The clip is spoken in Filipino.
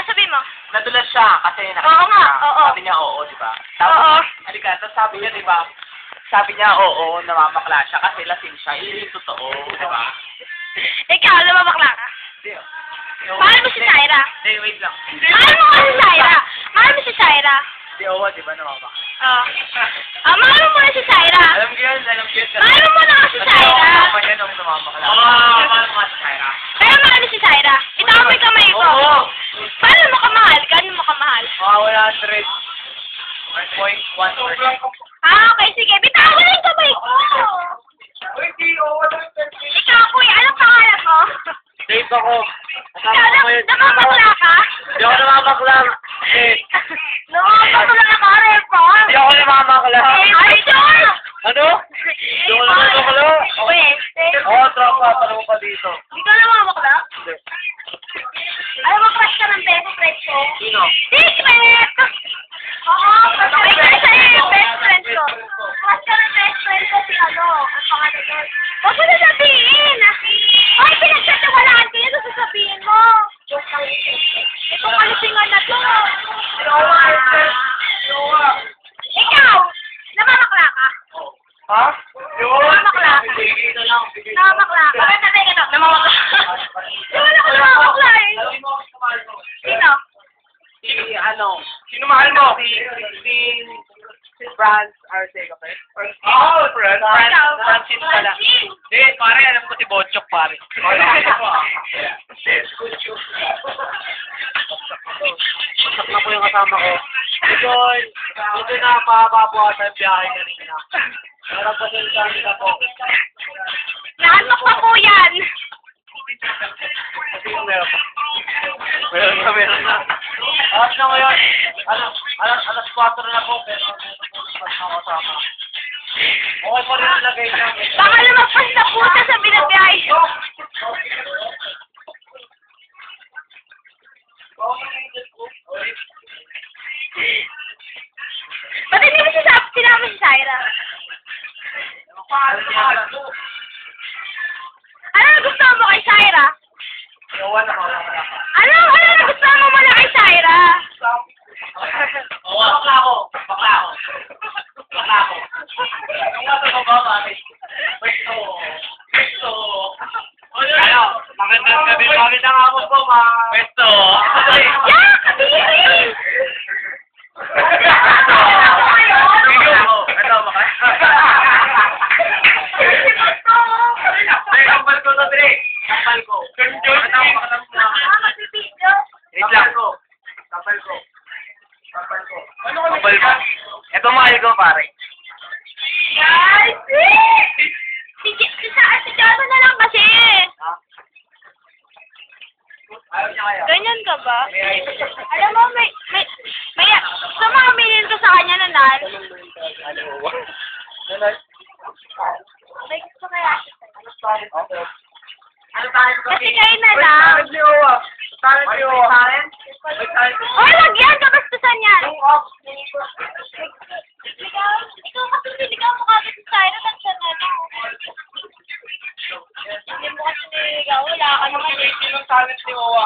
Sabi mo? Nadulas siya kasi Oo nga, oo. Sabi niya oo, di ba? Oo. Tapos, halika, tapos sabi niya, di ba? Sabi niya oo, namamakla siya kasi lasing siya. Yun yung totoo, di ba? Ikaw, lumabakla ka. Hindi. Mahal mo si Shaira. Hindi, wait lang. Mahal mo si Shaira. Mahal mo si Shaira. Hindi, oo, di ba namamakla? Oo. Mahal mo muna si Shaira. Alam ko yun, alam ko yun. Mahal mo muna kasi si Shaira. Kasama niya nung namamakla. Oo, mahal mo si Shaira. Pero mahal mo si Shaira. Itaw mo yung kamay ko. Oo. Paano mo kamahal? Gano'n mo kamahal? Mga 100.1%. Okay, sige. Bitawan mo yung kamay ko. Ikaw, kuya, anong pangalan mo? Dave ako. Ikaw, namamakla ka? Hindi ako namamakla. Namamakla ka rin po. Hindi ako namamakla. Ay, sure! Ano? Hindi ako namamakla. Oo, tropa. Tanong pa dito. Hindi ka namamakla? Hindi. Alam mo, crush ka ng best friend ko? Sino? Secret! Oo, may crush ka ng best friend ko. Crush ka ng best friend ko si ano, ang pangalan doon. Huwag mo na sabihin! Ay, pinagtatawalaan ko yun, so sasabihin mo. Itong kalisingan na to. Ikaw, namamakla ka? Ha? Namamakla ka? Namamakla ka? Bakit sabi ka to? Namamakla ka? Wala ko namamakla eh. Sino? Sino mahal mo? Si Franz Arcega, okay? Oh, Franz. Francis pala. Hindi, pare, alam ko si Bonchok, pare. Basak na po yung kasama ko. Ito na, papabuhat ang biyahe kanina. Pero pasensya na po. Naantok na po yan. Kasi yung meron pa. Meron na. Alas na ngayon. Alas 4 na po. Pero mas na kasama. Okay pa rin nilagay lang. Baka lumagpas na po siya sa binabiyahe. Ba't hindi mo sinama si Shaira? Ano nagustuhan mo kay Shaira? Ano nagustuhan mo muna kay Shaira? Bakla ako. Yung nasa baba, bakit? Pwesto. Ano? Magandang gabi. Magandang hapon po, ma. Pwesto. Yeah, kabiri! Ito, baka. Ay, kampal ko to, Dre. Kampal ko. Magbibidyo. Wait lang. Kampal ko. Kampal ko. Ito mahal ko, pare. Guys, si Jano na lang kasi. Ha? Ayaw niya kaya? Ganyan ka ba? Alam mo, may sumamilin ko sa kanya na nan. May gusto kaya siya. Kasi kayo na lang. Oh, lagyan! Kabastusan yan! Ikaw kasi niligaw mo kagad si Shaira ng Chanel. Hindi mo kasi niligaw. Wala ka naman. Sinong talent ni Owa?